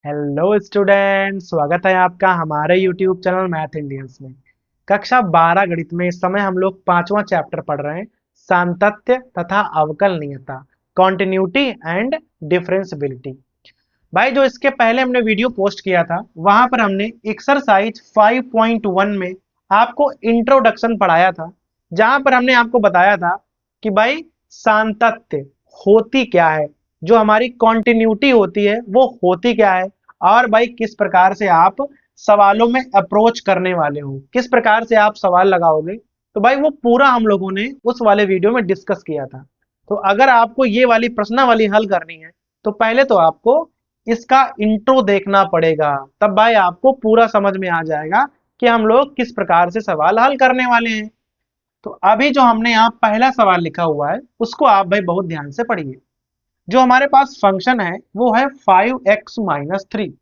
Hello student, स्वागत है आपका हमारे यूट्यूब चैनल मैथ इंडियंस में। कक्षा 12 गणित में इस समय हम लोग पांचवा चैप्टर पढ़ रहे हैं, सातत्य तथा अवकलनीयता, कॉन्टिन्यूटी एंड डिफरेंशियबिलिटी। भाई जो इसके पहले हमने वीडियो पोस्ट किया था वहां पर हमने एक्सरसाइज 5.1 में आपको इंट्रोडक्शन पढ़ाया था, जहां पर हमने आपको बताया था कि भाई सातत्य होती क्या है, जो हमारी कॉन्टिन्यूटी होती है वो होती क्या है, और भाई किस प्रकार से आप सवालों में अप्रोच करने वाले हो, किस प्रकार से आप सवाल लगाओगे। तो भाई वो पूरा हम लोगों ने उस वाले वीडियो में डिस्कस किया था। तो अगर आपको ये वाली प्रश्नावली हल करनी है तो पहले तो आपको इसका इंट्रो देखना पड़ेगा, तब भाई आपको पूरा समझ में आ जाएगा कि हम लोग किस प्रकार से सवाल हल करने वाले हैं। तो अभी जो हमने यहाँ पहला सवाल लिखा हुआ है उसको आप भाई बहुत ध्यान से पढ़िए। जो हमारे पास फंक्शन है वो है 5x-3,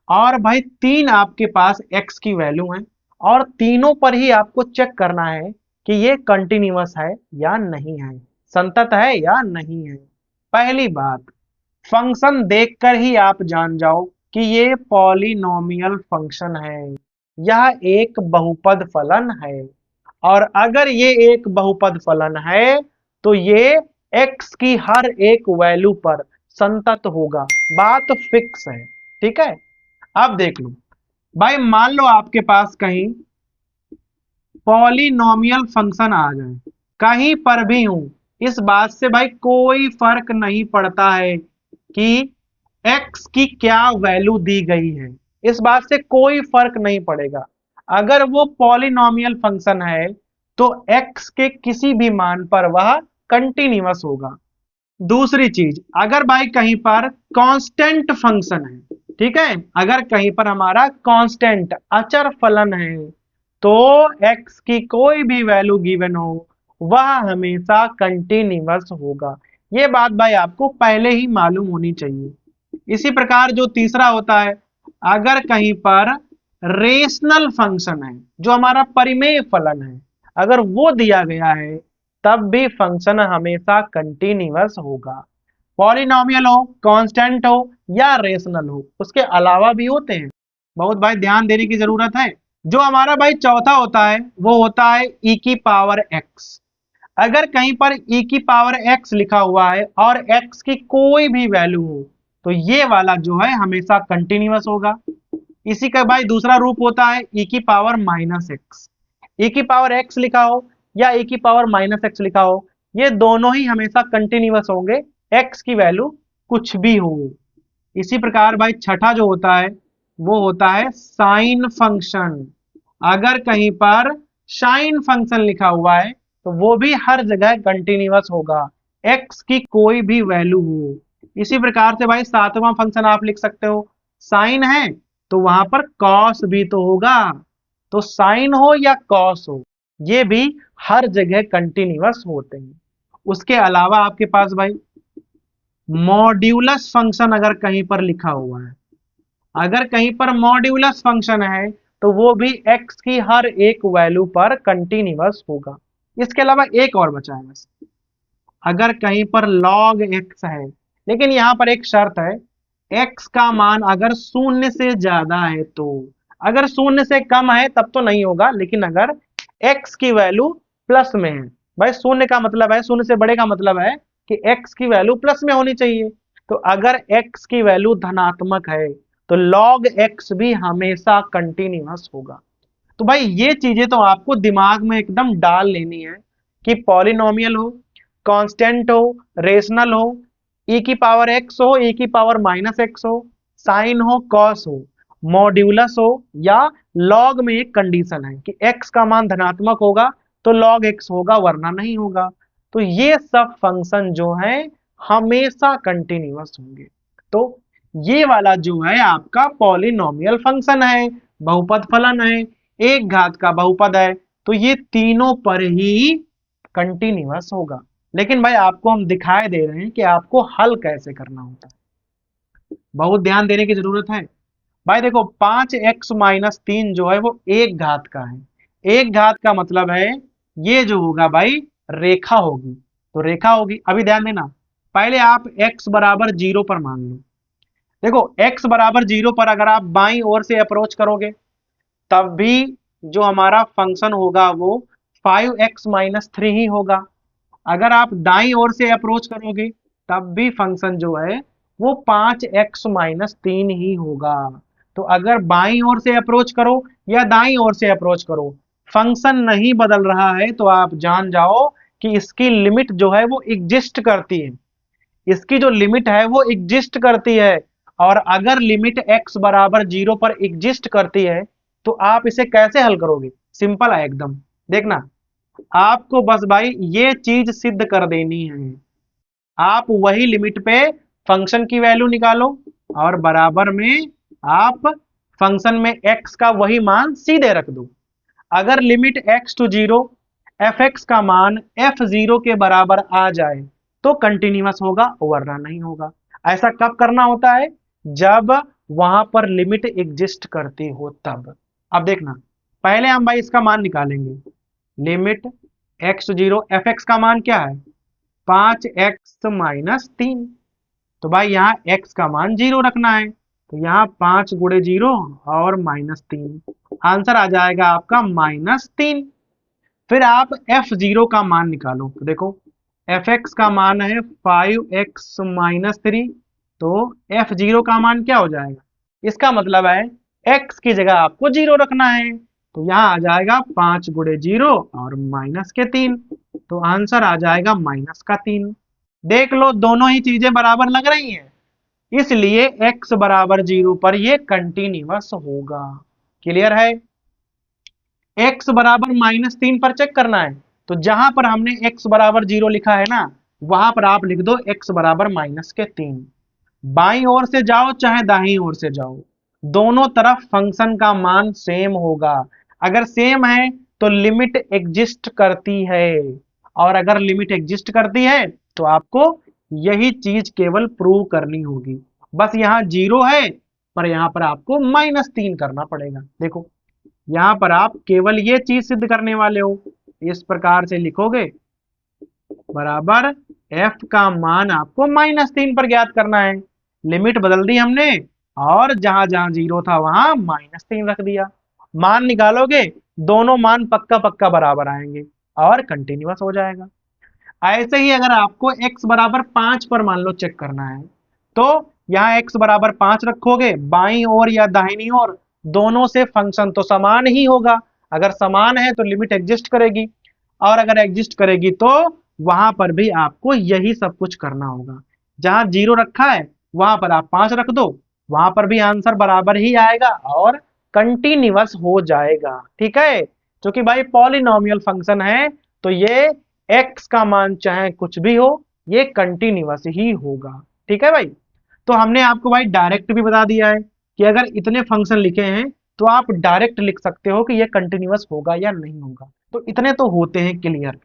और भाई तीन आपके पास x की वैल्यू है, और तीनों पर ही आपको चेक करना है कि ये कंटिन्यूअस है या नहीं है, संतत है या नहीं है। पहली बात, फंक्शन देखकर ही आप जान जाओ कि ये पॉलिनोमियल फंक्शन है, यह एक बहुपद फलन है। और अगर ये एक बहुपद फलन है तो ये x की हर एक वैल्यू पर संतत होगा, बात फिक्स है। ठीक है, अब देख लो भाई, मान लो आपके पास कहीं पॉलिनोमियल फंक्शन आ जाए, कहीं पर भी हूं, इस बात से भाई कोई फर्क नहीं पड़ता है कि x की क्या वैल्यू दी गई है, इस बात से कोई फर्क नहीं पड़ेगा। अगर वो पॉलिनोमियल फंक्शन है तो x के किसी भी मान पर वह कंटिन्यूअस होगा। दूसरी चीज, अगर भाई कहीं पर कांस्टेंट फंक्शन है, ठीक है, अगर कहीं पर हमारा कांस्टेंट अचर फलन है, तो x की कोई भी वैल्यू गिवन हो वह हमेशा कंटिन्यूअस होगा। ये बात भाई आपको पहले ही मालूम होनी चाहिए। इसी प्रकार जो तीसरा होता है, अगर कहीं पर रेशनल फंक्शन है, जो हमारा परिमेय फलन है, अगर वो दिया गया है तब भी फंक्शन हमेशा कंटिन्यूअस होगा। पॉलिनोमियल हो, कांस्टेंट हो या रेशनल हो, उसके अलावा भी होते हैं, बहुत भाई ध्यान देने की जरूरत है। जो हमारा भाई चौथा होता है वो होता है e की पावर x। अगर कहीं पर e की पावर x लिखा हुआ है और x की कोई भी वैल्यू हो तो ये वाला जो है हमेशा कंटिन्यूअस होगा। इसी का भाई दूसरा रूप होता है e की पावर माइनस एक्स। e की पावर x लिखा हो या e की पावर माइनस एक्स लिखा हो, ये दोनों ही हमेशा कंटिन्यूअस होंगे, x की वैल्यू कुछ भी हो। इसी प्रकार भाई छठा जो होता है वो होता है साइन फंक्शन। अगर कहीं पर साइन फंक्शन लिखा हुआ है तो वो भी हर जगह कंटिन्यूअस होगा, x की कोई भी वैल्यू हो। इसी प्रकार से भाई सातवां फंक्शन आप लिख सकते हो, साइन है तो वहां पर कॉस भी तो होगा, तो साइन हो या कॉस हो ये भी हर जगह कंटिन्यूअस होते हैं। उसके अलावा आपके पास भाई मॉड्यूलस फंक्शन अगर कहीं पर लिखा हुआ है, अगर कहीं पर मॉड्यूलस फंक्शन है तो वो भी x की हर एक वैल्यू पर कंटिन्यूअस होगा। इसके अलावा एक और बचा है बस, अगर कहीं पर log x है, लेकिन यहां पर एक शर्त है, x का मान अगर शून्य से ज्यादा है तो, अगर शून्य से कम है तब तो नहीं होगा, लेकिन अगर x की वैल्यू प्लस में है, भाई शून्य का मतलब है, शून्य से बड़े का मतलब है कि x की वैल्यू प्लस में होनी चाहिए, तो अगर x की वैल्यू धनात्मक है तो log x भी हमेशा कंटिन्यूअस होगा। तो भाई ये चीजें तो आपको दिमाग में एकदम डाल लेनी है कि पॉलिनोमियल हो, कांस्टेंट हो, रेशनल हो, e की पावर x हो, e की पावर माइनस एक्स हो, साइन हो, कॉस हो, मॉड्यूलस हो, या लॉग में एक कंडीशन है कि x का मान धनात्मक होगा तो log x होगा वरना नहीं होगा, तो ये सब फंक्शन जो है हमेशा कंटिन्यूअस होंगे। तो ये वाला जो है आपका पॉलिनोमियल फंक्शन है, बहुपद फलन है, एक घात का बहुपद है, तो ये तीनों पर ही कंटिन्यूअस होगा। लेकिन भाई आपको हम दिखाए दे रहे हैं कि आपको हल कैसे करना होता है, बहुत ध्यान देने की जरूरत है। भाई देखो 5x-3 जो है वो एक घात का है, एक घात का मतलब है ये जो होगा भाई रेखा होगी, तो रेखा होगी। अभी ध्यान देना, पहले आप x बराबर 0 पर मान लो, देखो x बराबर 0 पर अगर आप बाईं ओर से अप्रोच करोगे तब भी जो हमारा फंक्शन होगा वो 5x माइनस 3 ही होगा। अगर आप दाईं ओर से अप्रोच करोगे तब भी फंक्शन जो है वो 5x माइनस 3 ही होगा। तो अगर बाईं ओर से अप्रोच करो या दाईं ओर से अप्रोच करो, फंक्शन नहीं बदल रहा है तो आप जान जाओ कि इसकी लिमिट जो है वो एग्जिस्ट करती है। इसकी जो लिमिट है वो एग्जिस्ट करती है। और अगर लिमिट x बराबर 0 पर एग्जिस्ट करती है तो आप इसे कैसे हल करोगे? सिंपल है एकदम। देखना, आपको बस भाई ये चीज सिद्ध कर देनी है। आप वही लिमिट पे फंक्शन की वैल्यू निकालो और बराबर में आप फंक्शन में x का वही मान सीधे रख दो। अगर लिमिट x टू 0 fx का मान f0 के बराबर आ जाए तो कंटिन्यूअस होगा, वरना नहीं होगा। ऐसा कब करना होता है? जब वहां पर लिमिट एग्जिस्ट करती हो तब। अब देखना, पहले हम भाई इसका मान निकालेंगे। लिमिट x टू 0 fx का मान क्या है? 5x minus 3। तो भाई यहाँ x का मान 0 रखना है, तो यहाँ 5 गुणे 0 और माइनस 3, आंसर आ जाएगा आपका माइनस 3। फिर आप f0 का मान निकालो, तो देखो fx का मान है 5x माइनस 3, तो f0 का मान क्या हो जाएगा? इसका मतलब है x की जगह आपको 0 रखना है, तो यहाँ आ जाएगा 5 गुणे 0 और माइनस के 3, तो आंसर आ जाएगा माइनस का 3। देख लो दोनों ही चीजें बराबर लग रही हैं, इसलिए x बराबर 0 पर ये कंटिन्यूअस होगा। क्लियर है? x बराबर माइनस 3 पर चेक करना है, तो जहां पर हमने x बराबर 0 लिखा है ना, वहां पर आप लिख दो x बराबर माइनस के 3। बाईं ओर से जाओ चाहे दाईं ओर से जाओ, दोनों तरफ फंक्शन का मान सेम होगा। अगर सेम है तो लिमिट एग्जिस्ट करती है, और अगर लिमिट एग्जिस्ट करती है तो आपको यही चीज केवल प्रूव करनी होगी। बस यहाँ 0 है पर यहाँ पर आपको माइनस 3 करना पड़ेगा। देखो यहाँ पर आप केवल ये चीज सिद्ध करने वाले हो। इस प्रकार से लिखोगे, बराबर f का मान आपको माइनस 3 पर ज्ञात करना है। लिमिट बदल दी हमने और जहां जहां 0 था वहां माइनस 3 रख दिया। मान निकालोगे, दोनों मान पक्का पक्का बराबर आएंगे और कंटिन्यूअस हो जाएगा। ऐसे ही अगर आपको x बराबर 5 पर मान लो चेक करना है, तो यहाँ x बराबर 5 रखोगे, बाईं ओर या दाहिनी ओर दोनों से फंक्शन तो समान ही होगा। अगर समान है तो लिमिट एग्जिस्ट करेगी, और अगर एग्जिस्ट करेगी तो वहां पर भी आपको यही सब कुछ करना होगा। जहां 0 रखा है वहां पर आप 5 रख दो, वहां पर भी आंसर बराबर ही आएगा और कंटिन्यूअस हो जाएगा। ठीक है? क्योंकि भाई पॉलिनोमियल फंक्शन है तो ये x का मान चाहे कुछ भी हो, ये कंटिन्यूअस ही होगा। ठीक है भाई? तो हमने आपको भाई डायरेक्ट भी बता दिया है कि अगर इतने फंक्शन लिखे हैं तो आप डायरेक्ट लिख सकते हो कि ये कंटिन्यूअस होगा या नहीं होगा। तो इतने तो होते हैं क्लियर।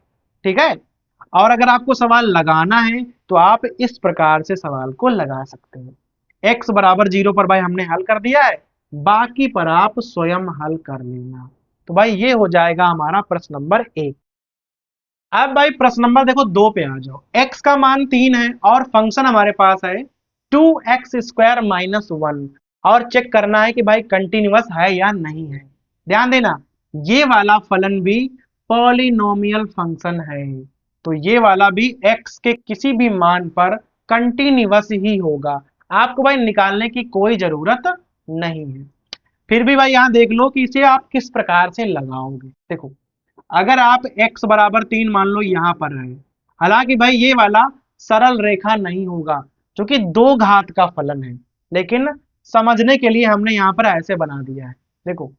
ठीक है? और अगर आपको सवाल लगाना है तो आप इस प्रकार से सवाल को लगा सकते हैं। x बराबर 0 पर भाई हमने हल कर दिया है, बाकी पर आप स्वयं हल कर लेना। तो भाई ये हो जाएगा हमारा प्रश्न नंबर 1। अब भाई प्रश्न नंबर देखो 2 पे आ जाओ। x का मान 3 है और फंक्शन हमारे पास है 2x² माइनस 1, और चेक करना है कि भाई कंटिन्यूअस है या नहीं है। ध्यान देना, ये वाला फलन भी पॉलिनोमियल फंक्शन है, तो ये वाला भी x के किसी भी मान पर कंटिन्यूअस ही होगा। आपको भाई निकालने की कोई जरूरत नहीं है। फिर भी भाई यहां देख लो कि इसे आप किस प्रकार से लगाओगे। देखो, अगर आप x बराबर 3 मान लो यहां पर है, हालांकि भाई ये वाला सरल रेखा नहीं होगा क्योंकि 2 घात का फलन है, लेकिन समझने के लिए हमने यहां पर ऐसे बना दिया है। देखो,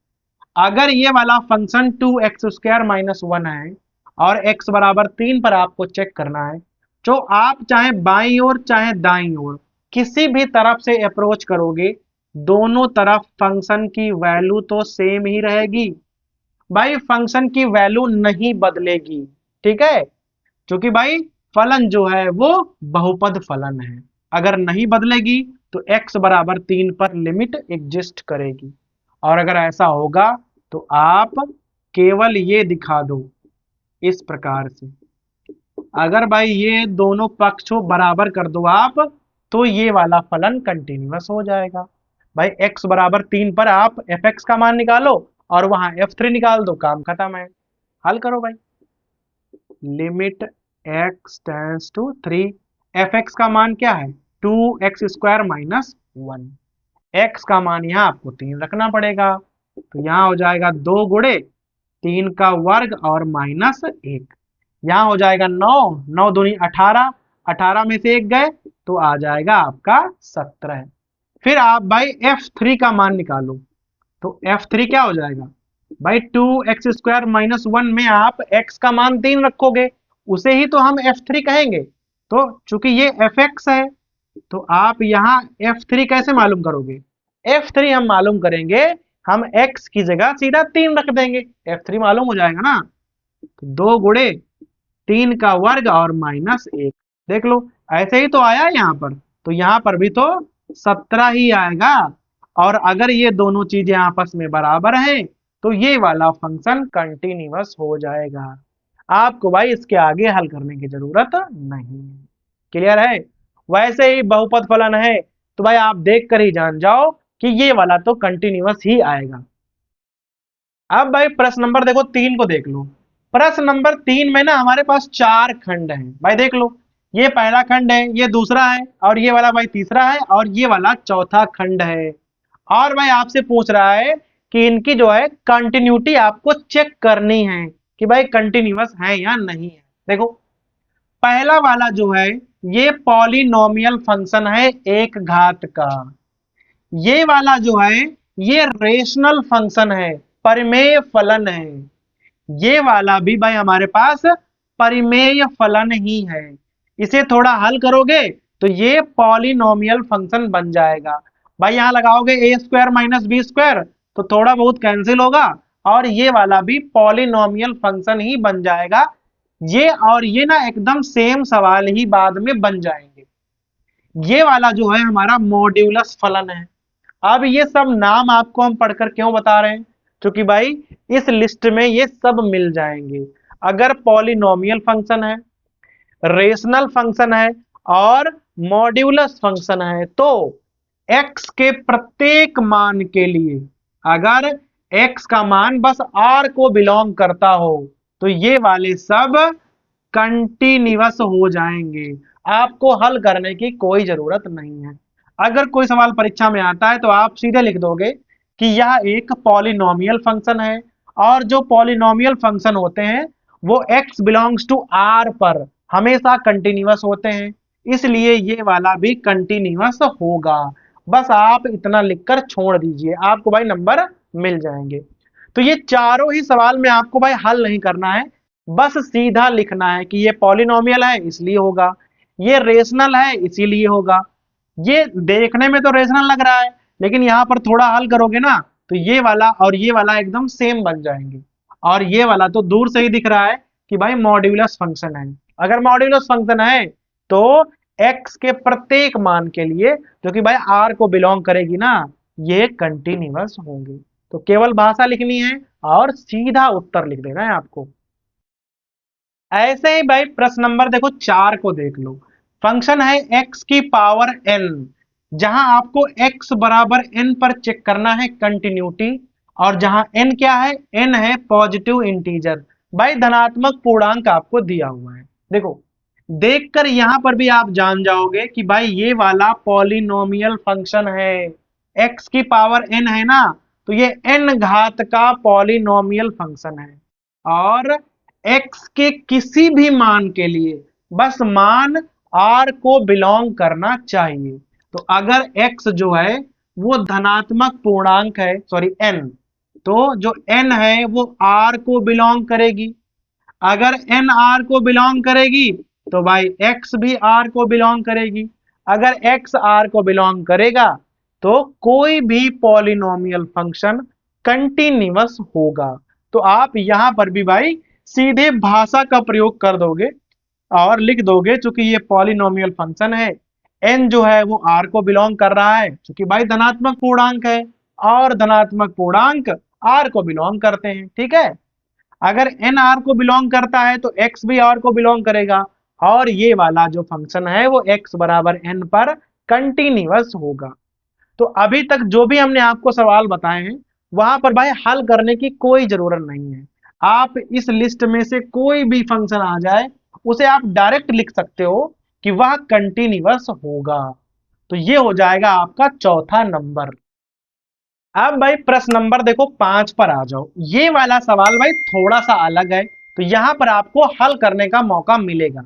अगर ये वाला फंक्शन 2x² माइनस 1 है और x बराबर 3 पर आपको चेक करना है, तो आप चाहे बाईं ओर चाहे दाईं ओर किसी भी तरफ से अप्रोच करोगे, दोनों तरफ फंक्शन की वैल्यू तो सेम ही रहेगी। भाई फंक्शन की वैल्यू नहीं बदलेगी। ठीक है? क्योंकि भाई फलन जो है वो बहुपद फलन है, अगर नहीं बदलेगी तो x बराबर 3 पर लिमिट एग्जिस्ट करेगी। और अगर ऐसा होगा तो आप केवल ये दिखा दो इस प्रकार से। अगर भाई ये दोनों पक्षों बराबर कर दो आप, तो ये वाला फलन कंटिन्यूअस हो जाएगा। भाई x बराबर 3 पर आप fx का मान निकालो और वहां f3 निकाल दो, काम खत्म है। हल करो भाई। Limit x tends to 3, fx का मान क्या है 2x² माइनस 1। x का मान यहाँ आपको 3 रखना पड़ेगा, तो यहाँ हो जाएगा 2 गुणे 3 का वर्ग और माइनस 1। यहाँ हो जाएगा 9, 9 दूनी 18, 18 में से 1 गए तो आ जाएगा आपका 17। फिर आप भाई f3 का मान निकालो, तो f3 क्या हो जाएगा भाई 2x² माइनस 1 में आप x का मान 3 रखोगे, उसे ही तो हम f3 कहेंगे। तो चूंकि ये fx है तो आप यहाँ f3 कैसे मालूम करोगे, f3 हम मालूम करेंगे, हम x की जगह सीधा 3 रख देंगे, f3 मालूम हो जाएगा ना। तो 2 गुणे 3 का वर्ग और माइनस 1, देख लो ऐसे ही तो आया यहाँ पर, तो यहाँ पर भी तो 17 ही आएगा। और अगर ये दोनों चीजें आपस में बराबर हैं तो ये वाला फंक्शन कंटिन्यूअस हो जाएगा। आपको भाई इसके आगे हल करने की जरूरत नहीं है। क्लियर है। वैसे ही बहुपद फलन है तो भाई आप देख कर ही जान जाओ कि ये वाला तो कंटिन्यूअस ही आएगा। अब भाई प्रश्न नंबर देखो 3 को देख लो। प्रश्न नंबर 3 में ना हमारे पास 4 खंड हैं। भाई देख लो, ये पहला खंड है, ये दूसरा है, और ये वाला भाई तीसरा है, और ये वाला चौथा खंड है। और भाई आपसे पूछ रहा है कि इनकी जो है कंटिन्यूटी आपको चेक करनी है कि भाई कंटिन्यूअस है या नहीं है। देखो पहला वाला जो है ये पॉलिनोमियल फंक्शन है एक घात का। ये वाला जो है ये रेशनल फंक्शन है, परिमेय फलन है। ये वाला भी भाई हमारे पास परिमेय फलन ही है। इसे थोड़ा हल करोगे तो ये पॉलिनोमियल फंक्शन बन जाएगा। भाई यहां लगाओगे a² माइनस b² तो थोड़ा बहुत कैंसिल होगा और ये वाला भी पॉलिनोमियल फंक्शन ही बन जाएगा। ये और ये ना एकदम सेम सवाल ही बाद में बन जाएंगे। ये वाला जो है हमारा मॉड्यूलस फलन है। अब ये सब नाम आपको हम पढ़कर क्यों बता रहे हैं, क्योंकि भाई इस लिस्ट में ये सब मिल जाएंगे। अगर पॉलिनोमियल फंक्शन है, रेशनल फंक्शन है और मॉड्यूलस फंक्शन है तो x के प्रत्येक मान के लिए अगर x का मान बस r को बिलोंग करता हो तो ये वाले सब कंटिन्यूअस हो जाएंगे। आपको हल करने की कोई जरूरत नहीं है। अगर कोई सवाल परीक्षा में आता है तो आप सीधे लिख दोगे कि यह एक पॉलिनोमियल फंक्शन है और जो पॉलिनोमियल फंक्शन होते हैं वो x बिलोंग्स टू r पर हमेशा कंटिन्यूअस होते हैं, इसलिए ये वाला भी कंटिन्यूअस होगा। बस आप इतना लिखकर छोड़ दीजिए, आपको भाई नंबर मिल जाएंगे। तो ये चारों ही सवाल में आपको भाई हल नहीं करना है, बस सीधा लिखना है कि ये पॉलिनोमियल है इसलिए होगा, ये रेशनल है इसीलिए होगा। ये देखने में तो रेशनल लग रहा है लेकिन यहाँ पर थोड़ा हल करोगे ना तो ये वाला और ये वाला एकदम सेम बन जाएंगे। और ये वाला तो दूर से ही दिख रहा है कि भाई मॉड्यूलस फंक्शन है। अगर मॉड्यूलस फंक्शन है तो x के प्रत्येक मान के लिए जो कि भाई r को बिलोंग करेगी ना ये कंटिन्यूअस होंगे। तो केवल भाषा लिखनी है और सीधा उत्तर लिख देना है आपको। ऐसे ही भाई प्रश्न नंबर देखो 4 को देख लो। फंक्शन है x की पावर n, जहां आपको x बराबर n पर चेक करना है कंटिन्यूटी, और जहां n क्या है, n है पॉजिटिव इंटीजर। भाई धनात्मक पूर्णांक आपको दिया हुआ है। देखो देखकर यहां पर भी आप जान जाओगे कि भाई ये वाला पॉलिनोमियल फंक्शन है। x की पावर n है ना तो ये n घात का पॉलिनोमियल फंक्शन है और x के किसी भी मान के लिए बस मान r को बिलोंग करना चाहिए। तो अगर x जो है वो धनात्मक पूर्णांक है, सॉरी n, तो जो n है वो r को बिलोंग करेगी। अगर n r को बिलोंग करेगी तो भाई x भी r को बिलोंग करेगी। अगर x r को बिलोंग करेगा तो कोई भी पॉलिनोमियल फंक्शन कंटिन्यूअस होगा। तो आप यहां पर भी भाई सीधे भाषा का प्रयोग कर दोगे और लिख दोगे चूंकि ये पॉलिनोमियल फंक्शन है, n जो है वो r को बिलोंग कर रहा है क्योंकि भाई धनात्मक पूर्णांक है और धनात्मक पूर्णांक r को बिलोंग करते हैं। ठीक है, अगर n r को बिलोंग करता है तो x भी r को बिलोंग करेगा और ये वाला जो फंक्शन है वो x बराबर n पर कंटिन्यूअस होगा। तो अभी तक जो भी हमने आपको सवाल बताए हैं वहां पर भाई हल करने की कोई जरूरत नहीं है। आप इस लिस्ट में से कोई भी फंक्शन आ जाए उसे आप डायरेक्ट लिख सकते हो कि वह कंटिन्यूअस होगा। तो ये हो जाएगा आपका चौथा नंबर। अब भाई प्रश्न नंबर देखो 5 पर आ जाओ। ये वाला सवाल भाई थोड़ा सा अलग है, तो यहां पर आपको हल करने का मौका मिलेगा।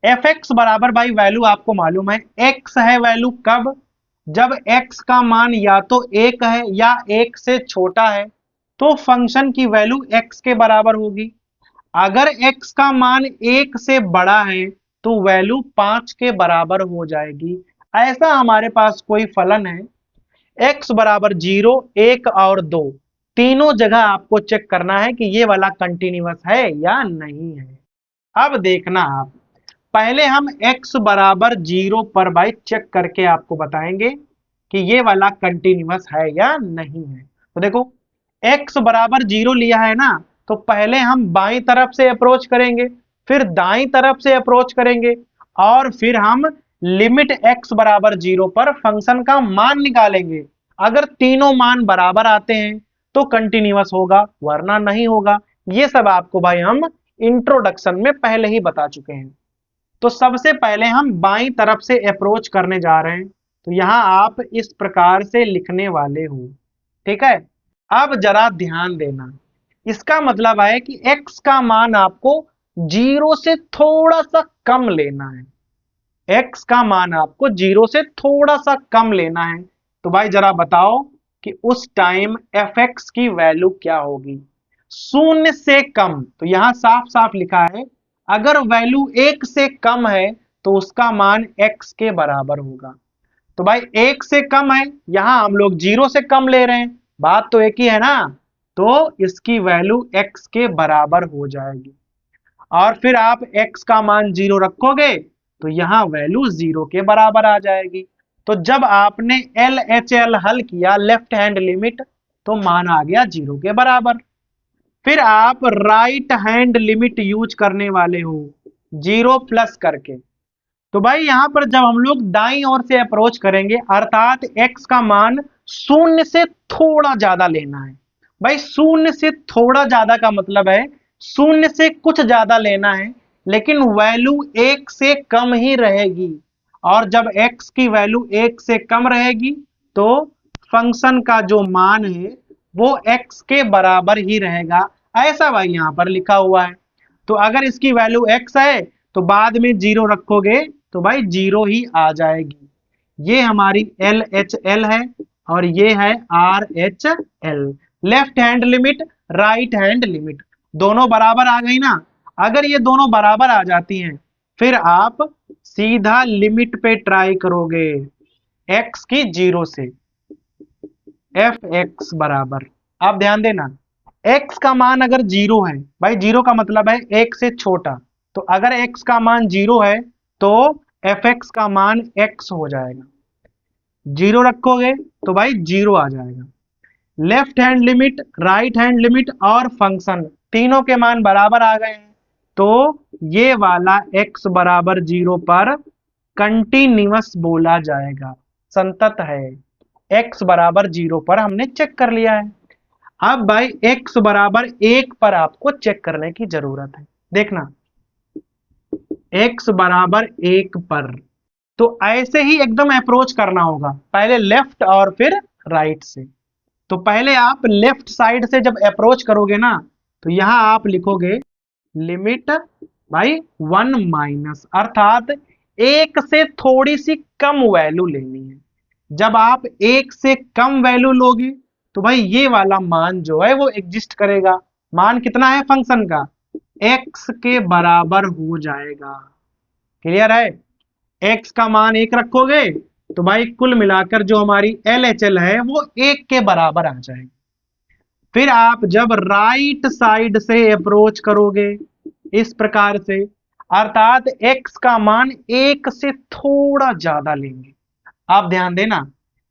एफ एक्स बराबर भाई वैल्यू आपको मालूम है, एक्स है वैल्यू कब, जब एक्स का मान या तो एक है या एक से छोटा है तो फंक्शन की वैल्यू एक्स के बराबर होगी। अगर एक्स का मान एक से बड़ा है तो वैल्यू 5 के बराबर हो जाएगी। ऐसा हमारे पास कोई फलन है, एक्स बराबर 0, 1 और 2 तीनों जगह आपको चेक करना है कि ये वाला कंटिन्यूअस है या नहीं है। अब देखना आप, पहले हम x बराबर 0 पर भाई चेक करके आपको बताएंगे कि ये वाला कंटिन्यूअस है या नहीं है। तो देखो x बराबर 0 लिया है ना, तो पहले हम बाईं तरफ से अप्रोच करेंगे, फिर दाईं तरफ से अप्रोच करेंगे और फिर हम लिमिट x बराबर 0 पर फंक्शन का मान निकालेंगे। अगर तीनों मान बराबर आते हैं तो कंटिन्यूअस होगा वरना नहीं होगा। ये सब आपको भाई हम इंट्रोडक्शन में पहले ही बता चुके हैं। तो सबसे पहले हम बाईं तरफ से अप्रोच करने जा रहे हैं, तो यहां आप इस प्रकार से लिखने वाले हो, ठीक है। अब जरा ध्यान देना, इसका मतलब है कि x का मान आपको 0 से थोड़ा सा कम लेना है। x का मान आपको 0 से थोड़ा सा कम लेना है। तो भाई जरा बताओ कि उस टाइम fx की वैल्यू क्या होगी। शून्य से कम, तो यहां साफ साफ लिखा है अगर वैल्यू 1 से कम है तो उसका मान x के बराबर होगा। तो भाई 1 से कम है, यहां हम लोग 0 से कम ले रहे हैं, बात तो एक ही है ना। तो इसकी वैल्यू x के बराबर हो जाएगी और फिर आप x का मान 0 रखोगे तो यहां वैल्यू 0 के बराबर आ जाएगी। तो जब आपने LHL हल किया लेफ्ट हैंड लिमिट, तो मान आ गया 0 के बराबर। फिर आप राइट हैंड लिमिट यूज करने वाले हो 0 प्लस करके। तो भाई यहां पर जब हम लोग दाईं ओर से अप्रोच करेंगे अर्थात x का मान शून्य से थोड़ा ज्यादा लेना है। भाई शून्य से थोड़ा ज्यादा का मतलब है शून्य से कुछ ज्यादा लेना है, लेकिन वैल्यू 1 से कम ही रहेगी। और जब x की वैल्यू 1 से कम रहेगी तो फंक्शन का जो मान है वो x के बराबर ही रहेगा। ऐसा भाई यहां पर लिखा हुआ है। तो अगर इसकी वैल्यू x है तो बाद में 0 रखोगे तो भाई 0 ही आ जाएगी। ये हमारी LHL है और ये है RHL। Left hand limit right hand limit दोनों बराबर आ गई ना। अगर ये दोनों बराबर आ जाती हैं फिर आप सीधा लिमिट पे ट्राई करोगे x की 0 से, fx बराबर, आप ध्यान देना x का मान अगर 0 है, भाई 0 का मतलब है 1 से छोटा, तो अगर x का मान 0 है तो fx का मान x हो जाएगा। 0 रखोगे तो भाई 0 आ जाएगा। Left hand limit right hand limit और फंक्शन तीनों के मान बराबर आ गए हैं, तो ये वाला x बराबर 0 पर कंटिन्यूअस बोला जाएगा, संतत है। x बराबर 0 पर हमने चेक कर लिया है। अब भाई x बराबर 1 पर आपको चेक करने की जरूरत है। देखना x बराबर 1 पर, तो ऐसे ही एकदम अप्रोच करना होगा, पहले लेफ्ट और फिर राइट से। तो पहले आप लेफ्ट साइड से जब अप्रोच करोगे ना तो यहां आप लिखोगे लिमिट भाई 1 माइनस, अर्थात 1 से थोड़ी सी कम वैल्यू लेनी है। जब आप 1 से कम वैल्यू लोगे तो भाई ये वाला मान जो है वो एग्जिस्ट करेगा। मान कितना है फंक्शन का, x के बराबर हो जाएगा। क्लियर है, x का मान 1 रखोगे तो भाई कुल मिलाकर जो हमारी LHL है वो 1 के बराबर आ जाएगी। फिर आप जब राइट साइड से अप्रोच करोगे इस प्रकार से, अर्थात x का मान 1 से थोड़ा ज्यादा लेंगे। आप ध्यान देना,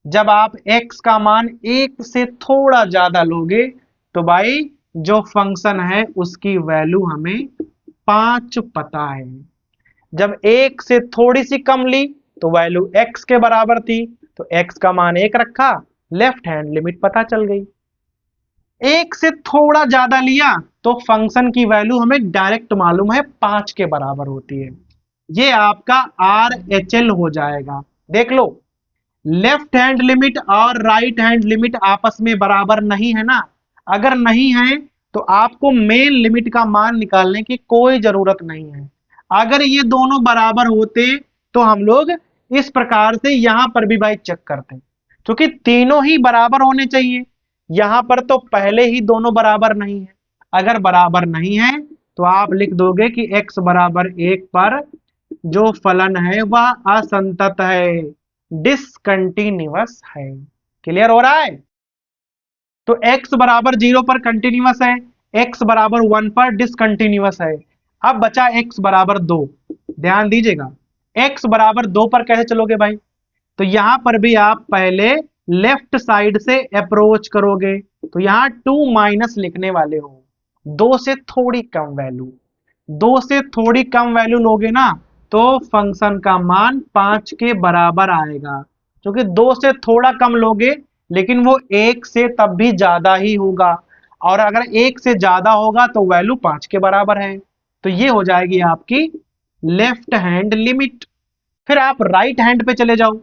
जब आप x का मान 1 से थोड़ा ज्यादा लोगे तो भाई जो फंक्शन है उसकी वैल्यू हमें 5 पता है। जब 1 से थोड़ी सी कम ली तो वैल्यू x के बराबर थी, तो x का मान 1 रखा, लेफ्ट हैंड लिमिट पता चल गई। 1 से थोड़ा ज्यादा लिया तो फंक्शन की वैल्यू हमें डायरेक्ट मालूम है 5 के बराबर होती है। ये आपका RHL हो जाएगा। देख लो, लेफ्ट हैंड लिमिट और राइट हैंड लिमिट आपस में बराबर नहीं है ना। अगर नहीं है तो आपको मेन लिमिट का मान निकालने की कोई जरूरत नहीं है। अगर ये दोनों बराबर होते तो हम लोग इस प्रकार से यहां पर भी भाई चेक करते, क्योंकि तीनों ही बराबर होने चाहिए। यहां पर तो पहले ही दोनों बराबर नहीं है। अगर बराबर नहीं है तो आप लिख दोगे कि x बराबर 1 पर जो फलन है वह असंतत है, डिसकंटिन्यूअस है। क्लियर हो रहा है? तो x बराबर 0 पर कंटिन्यूअस है, x बराबर 1 पर डिसकंटिन्यूअस है। अब बचा x बराबर 2। ध्यान दीजिएगा, x बराबर 2 पर कैसे चलोगे भाई? तो यहां पर भी आप पहले लेफ्ट साइड से अप्रोच करोगे, तो यहां 2 माइनस लिखने वाले हो। 2 से थोड़ी कम वैल्यू, 2 से थोड़ी कम वैल्यू लोगे ना तो फंक्शन का मान 5 के बराबर आएगा। क्योंकि 2 से थोड़ा कम लोगे लेकिन वो 1 से तब भी ज्यादा ही होगा, और अगर 1 से ज्यादा होगा तो वैल्यू 5 के बराबर है। तो ये हो जाएगी आपकी लेफ्ट हैंड लिमिट। फिर आप राइट हैंड पे चले जाओ,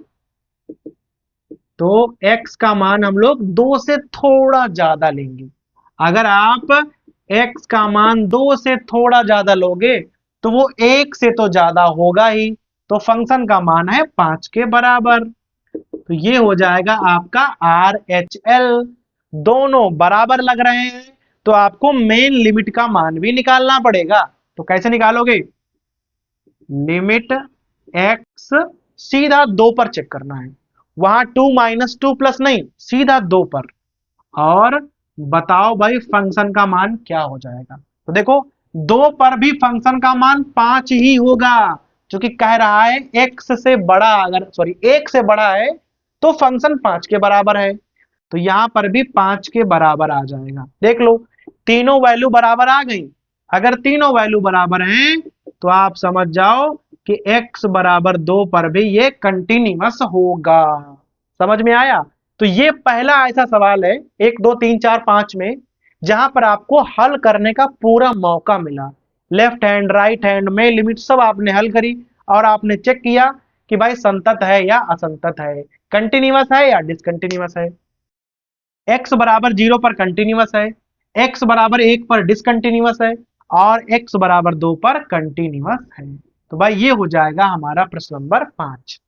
तो x का मान हम लोग 2 से थोड़ा ज्यादा लेंगे। अगर आप x का मान 2 से थोड़ा ज्यादा लोगे तो वो 1 से तो ज्यादा होगा ही, तो फंक्शन का मान है 5 के बराबर। तो ये हो जाएगा आपका RHL। दोनों बराबर लग रहे हैं तो आपको मेन लिमिट का मान भी निकालना पड़ेगा। तो कैसे निकालोगे? लिमिट x सीधा 2 पर चेक करना है, वहां 2 माइनस 2 प्लस नहीं, सीधा 2 पर। और बताओ भाई फंक्शन का मान क्या हो जाएगा? तो देखो 2 पर भी फंक्शन का मान 5 ही होगा, जो कि कह रहा है x से बड़ा, अगर सॉरी 1 से बड़ा है तो फंक्शन 5 के बराबर है। तो यहां पर भी 5 के बराबर आ जाएगा। देख लो, तीनों वैल्यू बराबर आ गई। अगर तीनों वैल्यू बराबर हैं तो आप समझ जाओ कि x बराबर 2 पर भी ये कंटिन्यूअस होगा। समझ में आया? तो ये पहला ऐसा सवाल है 1 2 3 4 5 में जहां पर आपको हल करने का पूरा मौका मिला। लेफ्ट हैंड राइट हैंड में लिमिट सब आपने हल करी और आपने चेक किया कि भाई संतत है या असंतत है, कंटिन्यूअस है या डिसकंटिन्यूअस है। x बराबर 0 पर कंटिन्यूअस है, x बराबर 1 पर डिसकंटिन्यूअस है, और x बराबर 2 पर कंटिन्यूअस है। तो भाई ये हो जाएगा हमारा प्रश्न नंबर 5।